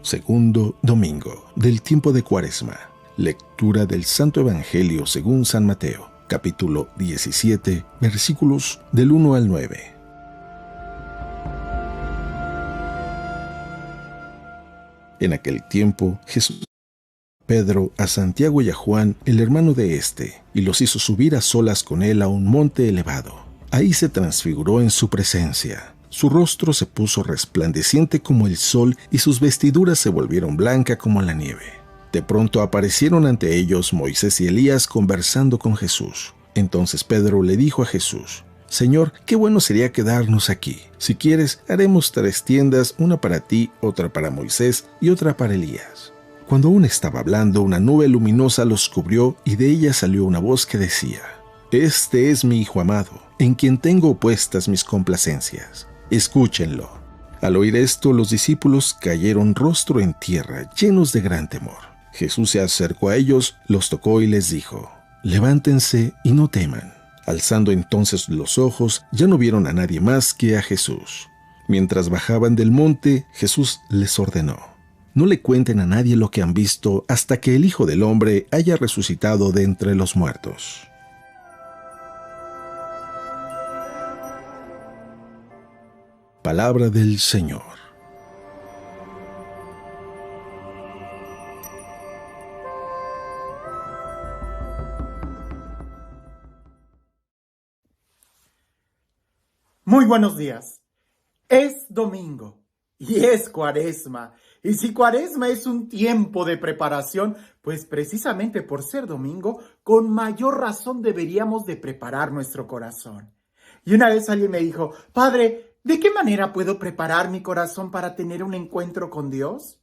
Segundo domingo del tiempo de Cuaresma. Lectura del Santo Evangelio según San Mateo, capítulo 17, versículos del 1 al 9. En aquel tiempo, Jesús a Pedro, a Santiago y a Juan, el hermano de éste, y los hizo subir a solas con él a un monte elevado. Ahí se transfiguró en su presencia. Su rostro se puso resplandeciente como el sol y sus vestiduras se volvieron blancas como la nieve. De pronto aparecieron ante ellos Moisés y Elías conversando con Jesús. Entonces Pedro le dijo a Jesús: Señor, qué bueno sería quedarnos aquí. Si quieres, haremos 3 tiendas, una para ti, otra para Moisés y otra para Elías. Cuando aún estaba hablando, una nube luminosa los cubrió y de ella salió una voz que decía: Este es mi Hijo amado, en quien tengo puestas mis complacencias. Escúchenlo. Al oír esto, los discípulos cayeron rostro en tierra, llenos de gran temor. Jesús se acercó a ellos, los tocó y les dijo: Levántense y no teman. Alzando entonces los ojos, ya no vieron a nadie más que a Jesús. Mientras bajaban del monte, Jesús les ordenó: No le cuenten a nadie lo que han visto hasta que el Hijo del Hombre haya resucitado de entre los muertos. Palabra del Señor. Muy buenos días. Es domingo y es Cuaresma. Y si Cuaresma es un tiempo de preparación, pues precisamente por ser domingo, con mayor razón deberíamos de preparar nuestro corazón. Y una vez alguien me dijo: Padre, ¿de qué manera puedo preparar mi corazón para tener un encuentro con Dios?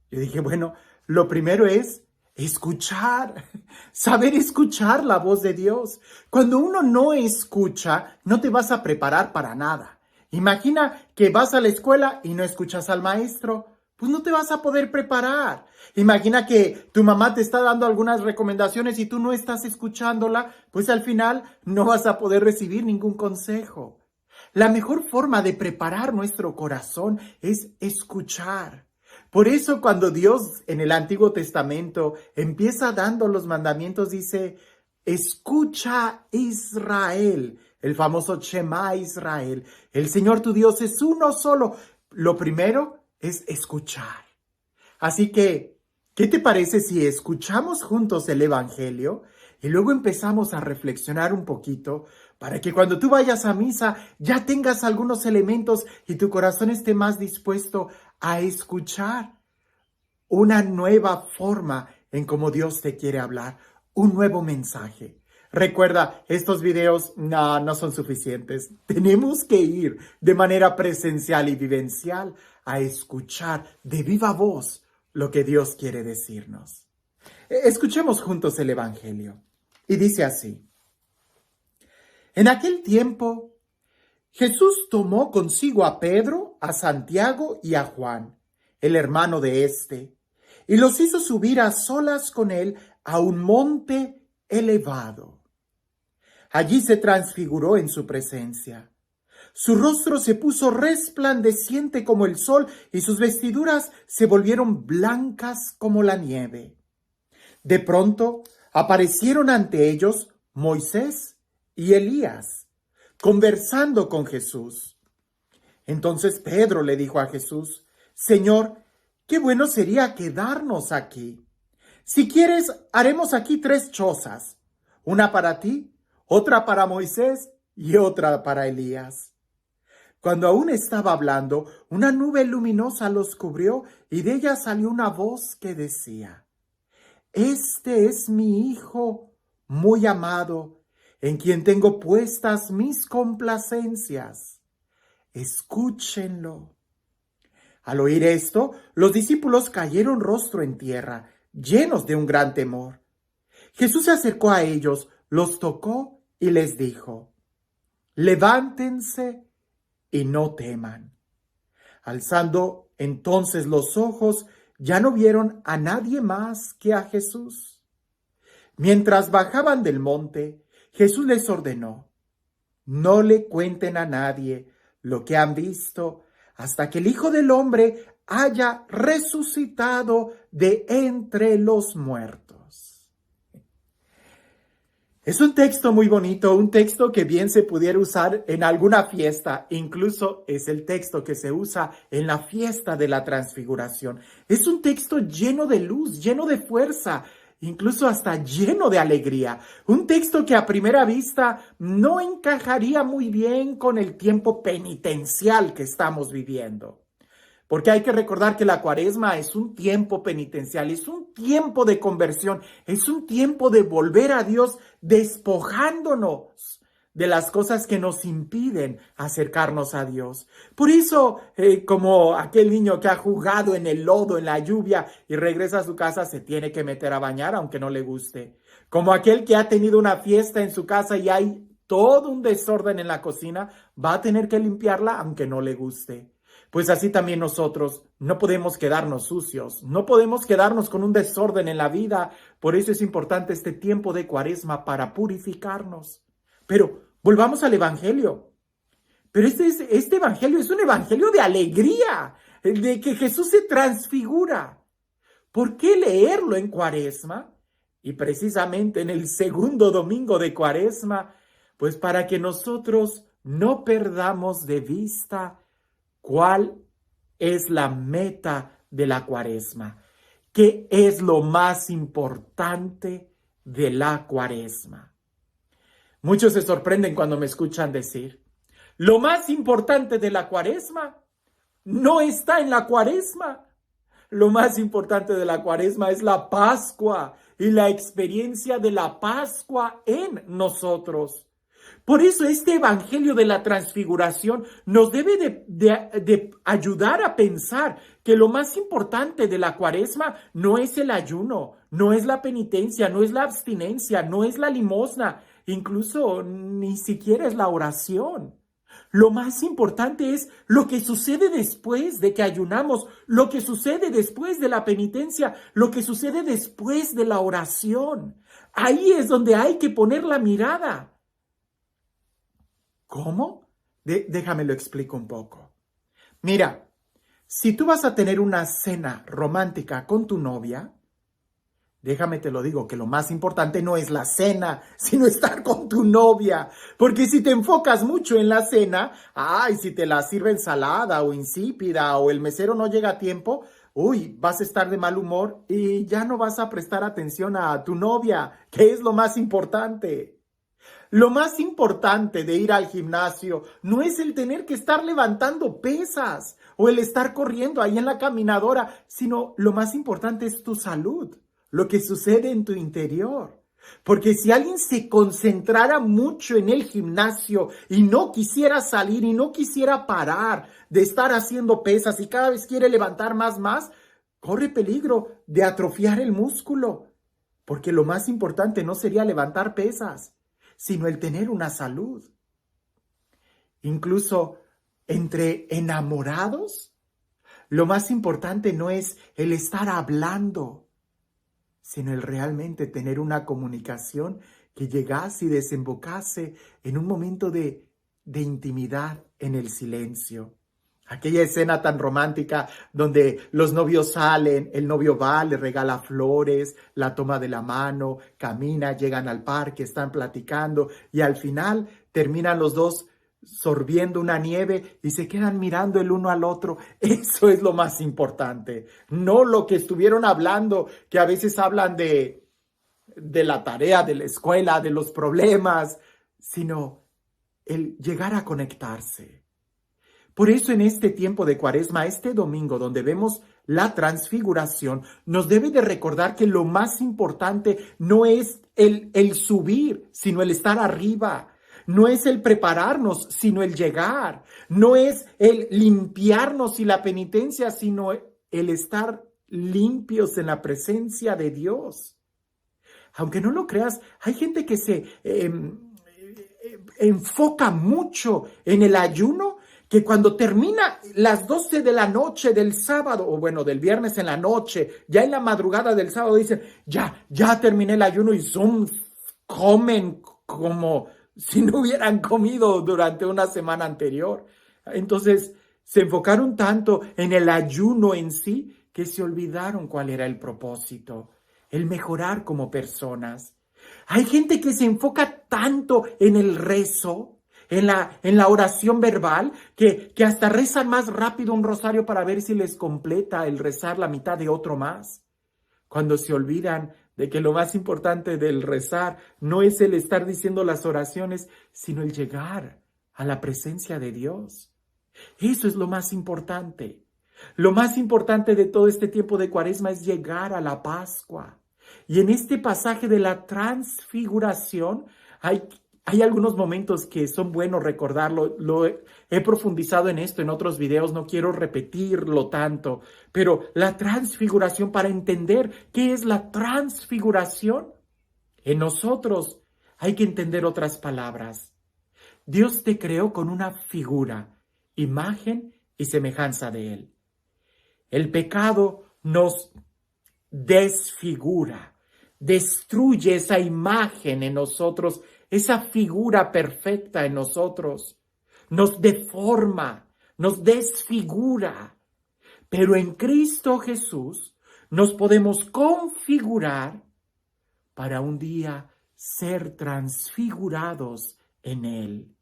Yo dije, bueno, lo primero es escuchar, saber escuchar la voz de Dios. Cuando uno no escucha, no te vas a preparar para nada. Imagina que vas a la escuela y no escuchas al maestro, pues no te vas a poder preparar. Imagina que tu mamá te está dando algunas recomendaciones y tú no estás escuchándola, pues al final no vas a poder recibir ningún consejo. La mejor forma de preparar nuestro corazón es escuchar. Por eso cuando Dios en el Antiguo Testamento empieza dando los mandamientos, dice: escucha Israel, el famoso Shema Israel. El Señor tu Dios es uno solo. Lo primero es escuchar. Así que, ¿qué te parece si escuchamos juntos el Evangelio y luego empezamos a reflexionar un poquito para que cuando tú vayas a misa ya tengas algunos elementos y tu corazón esté más dispuesto a escuchar una nueva forma en cómo Dios te quiere hablar, un nuevo mensaje? Recuerda, estos videos no son suficientes. Tenemos que ir de manera presencial y vivencial a escuchar de viva voz lo que Dios quiere decirnos. Escuchemos juntos el Evangelio. Y dice así: En aquel tiempo, Jesús tomó consigo a Pedro, a Santiago y a Juan, el hermano de éste, y los hizo subir a solas con él a un monte elevado. Allí se transfiguró en su presencia. Su rostro se puso resplandeciente como el sol y sus vestiduras se volvieron blancas como la nieve. De pronto aparecieron ante ellos Moisés y Elías, conversando con Jesús. Entonces Pedro le dijo a Jesús: Señor, qué bueno sería quedarnos aquí. Si quieres, haremos aquí 3 chozas, una para ti, otra para Moisés y otra para Elías. Cuando aún estaba hablando, una nube luminosa los cubrió y de ella salió una voz que decía: Este es mi Hijo muy amado, en quien tengo puestas mis complacencias. Escúchenlo. Al oír esto, los discípulos cayeron rostro en tierra, llenos de un gran temor. Jesús se acercó a ellos, los tocó y les dijo: Levántense y no teman. Alzando entonces los ojos, ya no vieron a nadie más que a Jesús. Mientras bajaban del monte, Jesús les ordenó: No le cuenten a nadie lo que han visto hasta que el Hijo del Hombre haya resucitado de entre los muertos. Es un texto muy bonito, un texto que bien se pudiera usar en alguna fiesta, incluso es el texto que se usa en la fiesta de la transfiguración. Es un texto lleno de luz, lleno de fuerza, incluso hasta lleno de alegría. Un texto que a primera vista no encajaría muy bien con el tiempo penitencial que estamos viviendo. Porque hay que recordar que la Cuaresma es un tiempo penitencial, es un tiempo de conversión, es un tiempo de volver a Dios despojándonos de las cosas que nos impiden acercarnos a Dios. Por eso, como aquel niño que ha jugado en el lodo, en la lluvia, y regresa a su casa, se tiene que meter a bañar aunque no le guste. Como aquel que ha tenido una fiesta en su casa y hay todo un desorden en la cocina, va a tener que limpiarla aunque no le guste. Pues así también nosotros no podemos quedarnos sucios, no podemos quedarnos con un desorden en la vida. Por eso es importante este tiempo de Cuaresma para purificarnos. Pero volvamos al Evangelio. Pero este Evangelio es un Evangelio de alegría, de que Jesús se transfigura. ¿Por qué leerlo en Cuaresma? Y precisamente en el segundo domingo de Cuaresma, pues para que nosotros no perdamos de vista ¿cuál es la meta de la Cuaresma? ¿Qué es lo más importante de la Cuaresma? Muchos se sorprenden cuando me escuchan decir, lo más importante de la Cuaresma no está en la Cuaresma. Lo más importante de la Cuaresma es la Pascua y la experiencia de la Pascua en nosotros. Por eso este Evangelio de la Transfiguración nos debe de ayudar a pensar que lo más importante de la Cuaresma no es el ayuno, no es la penitencia, no es la abstinencia, no es la limosna, incluso ni siquiera es la oración. Lo más importante es lo que sucede después de que ayunamos, lo que sucede después de la penitencia, lo que sucede después de la oración. Ahí es donde hay que poner la mirada. ¿Cómo? Déjame lo explico un poco. Mira, si tú vas a tener una cena romántica con tu novia, déjame te lo digo, que lo más importante no es la cena, sino estar con tu novia. Porque si te enfocas mucho en la cena, si te la sirven salada o insípida o el mesero no llega a tiempo, vas a estar de mal humor y ya no vas a prestar atención a tu novia, que es lo más importante. Lo más importante de ir al gimnasio no es el tener que estar levantando pesas o el estar corriendo ahí en la caminadora, sino lo más importante es tu salud, lo que sucede en tu interior. Porque si alguien se concentrara mucho en el gimnasio y no quisiera salir y no quisiera parar de estar haciendo pesas y cada vez quiere levantar más, corre peligro de atrofiar el músculo. Porque lo más importante no sería levantar pesas, sino el tener una salud. Incluso entre enamorados, lo más importante no es el estar hablando, sino el realmente tener una comunicación que llegase y desembocase en un momento de intimidad en el silencio. Aquella escena tan romántica donde los novios salen, el novio va, le regala flores, la toma de la mano, camina, llegan al parque, están platicando y al final terminan los dos sorbiendo una nieve y se quedan mirando el uno al otro. Eso es lo más importante, no lo que estuvieron hablando, que a veces hablan de la tarea, de la escuela, de los problemas, sino el llegar a conectarse. Por eso en este tiempo de Cuaresma, este domingo donde vemos la transfiguración, nos debe de recordar que lo más importante no es el subir, sino el estar arriba. No es el prepararnos, sino el llegar. No es el limpiarnos y la penitencia, sino el estar limpios en la presencia de Dios. Aunque no lo creas, hay gente que se enfoca mucho en el ayuno, que cuando termina las 12 de la noche del sábado, o bueno, del viernes en la noche, ya en la madrugada del sábado, dicen, ya terminé el ayuno y comen como si no hubieran comido durante una semana anterior. Entonces, Se enfocaron tanto en el ayuno en sí que se olvidaron cuál era el propósito, el mejorar como personas. Hay gente que se enfoca tanto en el rezo, en la oración verbal, que hasta rezan más rápido un rosario para ver si les completa el rezar la mitad de otro más. Cuando se olvidan de que lo más importante del rezar no es el estar diciendo las oraciones, sino el llegar a la presencia de Dios. Eso es lo más importante. Lo más importante de todo este tiempo de Cuaresma es llegar a la Pascua. Y en este pasaje de la transfiguración hay algunos momentos que son buenos recordarlo. He profundizado en esto en otros videos, no quiero repetirlo tanto, pero la transfiguración, para entender qué es la transfiguración, en nosotros hay que entender otras palabras. Dios te creó con una figura, imagen y semejanza de Él. El pecado nos desfigura, destruye esa imagen en nosotros, esa figura perfecta en nosotros, nos deforma, nos desfigura. Pero en Cristo Jesús nos podemos configurar para un día ser transfigurados en Él.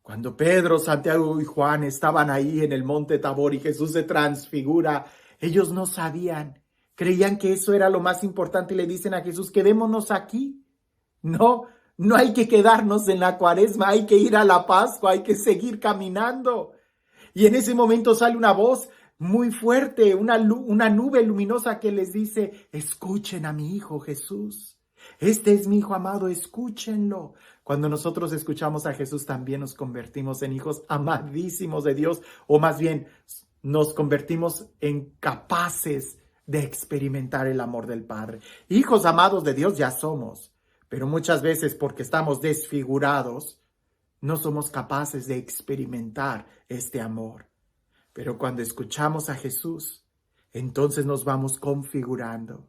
Cuando Pedro, Santiago y Juan estaban ahí en el monte Tabor y Jesús se transfigura, ellos no sabían, creían que eso era lo más importante y le dicen a Jesús, quedémonos aquí. No, no hay que quedarnos en la Cuaresma, hay que ir a la Pascua, hay que seguir caminando. Y en ese momento sale una voz muy fuerte, una nube luminosa que les dice, escuchen a mi Hijo Jesús. Este es mi Hijo amado, escúchenlo. Cuando nosotros escuchamos a Jesús, también nos convertimos en hijos amadísimos de Dios, o más bien nos convertimos en capaces de experimentar el amor del Padre. Hijos amados de Dios ya somos, pero muchas veces porque estamos desfigurados, no somos capaces de experimentar este amor. Pero cuando escuchamos a Jesús, entonces nos vamos configurando.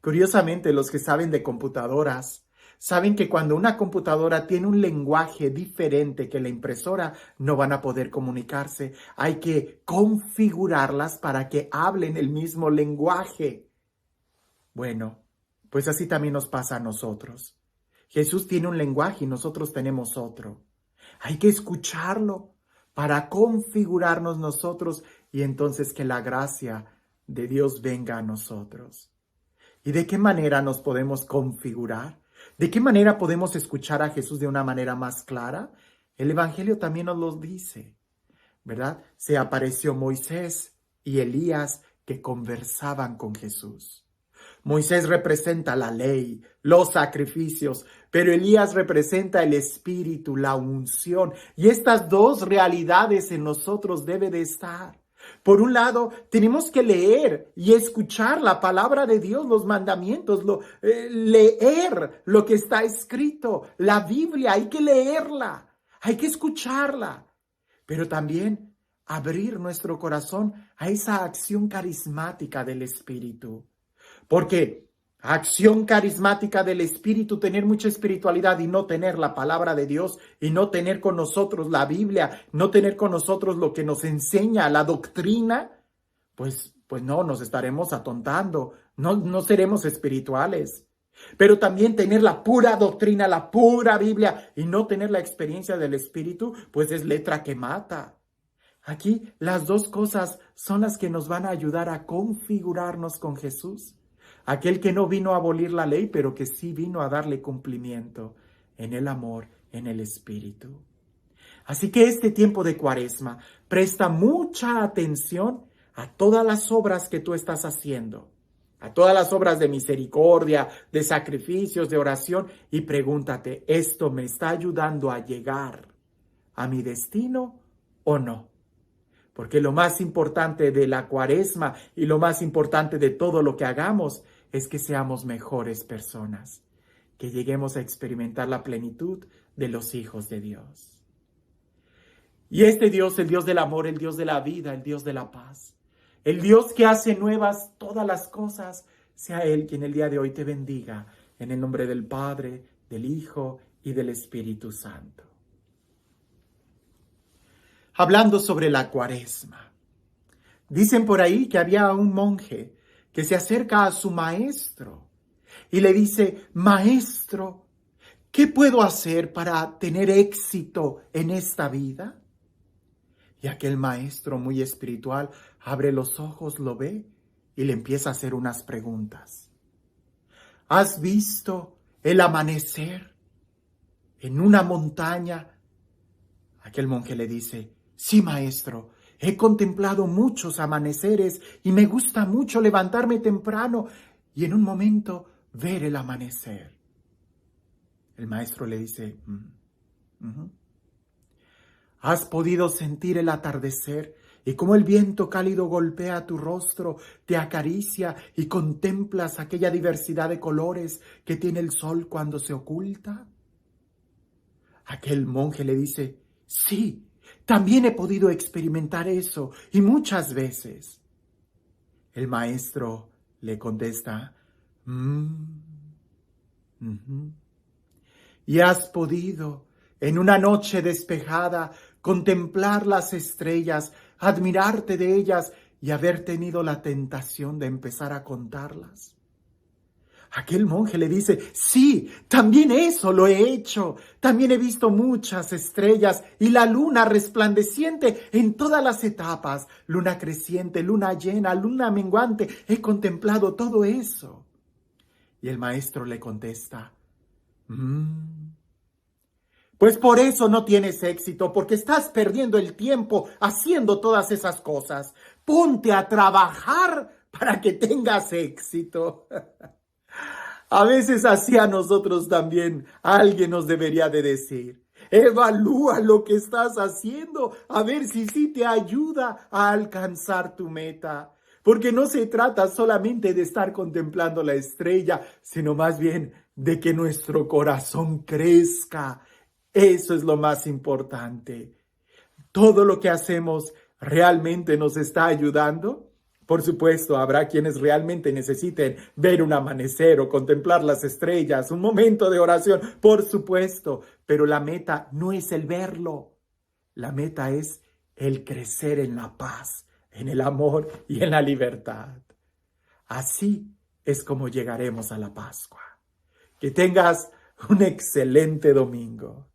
Curiosamente, los que saben de computadoras saben que cuando una computadora tiene un lenguaje diferente que la impresora, no van a poder comunicarse. Hay que configurarlas para que hablen el mismo lenguaje. Bueno, pues así también nos pasa a nosotros. Jesús tiene un lenguaje y nosotros tenemos otro. Hay que escucharlo para configurarnos nosotros y entonces que la gracia de Dios venga a nosotros. ¿Y de qué manera nos podemos configurar? ¿De qué manera podemos escuchar a Jesús de una manera más clara? El Evangelio también nos lo dice, ¿verdad? Se apareció Moisés y Elías que conversaban con Jesús. Moisés representa la ley, los sacrificios, pero Elías representa el espíritu, la unción. Y estas dos realidades en nosotros debe de estar. Por un lado, tenemos que leer y escuchar la palabra de Dios, los mandamientos, leer lo que está escrito. La Biblia, hay que leerla, hay que escucharla, pero también abrir nuestro corazón a esa acción carismática del Espíritu. Porque acción carismática del Espíritu, tener mucha espiritualidad y no tener la palabra de Dios y no tener con nosotros la Biblia, no tener con nosotros lo que nos enseña la doctrina, pues no, nos estaremos atontando, no seremos espirituales. Pero también tener la pura doctrina, la pura Biblia y no tener la experiencia del Espíritu, pues es letra que mata. Aquí las dos cosas son las que nos van a ayudar a configurarnos con Jesús. Aquel que no vino a abolir la ley, pero que sí vino a darle cumplimiento en el amor, en el Espíritu. Así que este tiempo de Cuaresma, presta mucha atención a todas las obras que tú estás haciendo, a todas las obras de misericordia, de sacrificios, de oración, y pregúntate, ¿esto me está ayudando a llegar a mi destino o no? Porque lo más importante de la Cuaresma y lo más importante de todo lo que hagamos es que seamos mejores personas, que lleguemos a experimentar la plenitud de los hijos de Dios. Y este Dios, el Dios del amor, el Dios de la vida, el Dios de la paz, el Dios que hace nuevas todas las cosas, sea Él quien el día de hoy te bendiga, en el nombre del Padre, del Hijo y del Espíritu Santo. hablando sobre la Cuaresma. Dicen por ahí que había un monje que se acerca a su maestro y le dice: Maestro, ¿qué puedo hacer para tener éxito en esta vida? Y aquel maestro muy espiritual abre los ojos, lo ve y le empieza a hacer unas preguntas. ¿Has visto el amanecer en una montaña? Aquel monje le dice: sí, maestro, he contemplado muchos amaneceres y me gusta mucho levantarme temprano y en un momento ver el amanecer. El maestro le dice: ¿has podido sentir el atardecer y cómo el viento cálido golpea tu rostro, te acaricia y contemplas aquella diversidad de colores que tiene el sol cuando se oculta? Aquel monje le dice: sí, también he podido experimentar eso y muchas veces. El maestro le contesta: ¿y has podido, en una noche despejada, contemplar las estrellas, admirarte de ellas y haber tenido la tentación de empezar a contarlas? Aquel monje le dice: sí, también eso lo he hecho. También he visto muchas estrellas y la luna resplandeciente en todas las etapas. Luna creciente, luna llena, luna menguante. He contemplado todo eso. Y el maestro le contesta: pues por eso no tienes éxito, porque estás perdiendo el tiempo haciendo todas esas cosas. Ponte a trabajar para que tengas éxito. A veces así a nosotros también alguien nos debería de decir: evalúa lo que estás haciendo, a ver si sí te ayuda a alcanzar tu meta. Porque no se trata solamente de estar contemplando la estrella, sino más bien de que nuestro corazón crezca. Eso es lo más importante. ¿Todo lo que hacemos realmente nos está ayudando? Por supuesto, habrá quienes realmente necesiten ver un amanecer o contemplar las estrellas, un momento de oración, por supuesto, pero la meta no es el verlo. La meta es el crecer en la paz, en el amor y en la libertad. Así es como llegaremos a la Pascua. Que tengas un excelente domingo.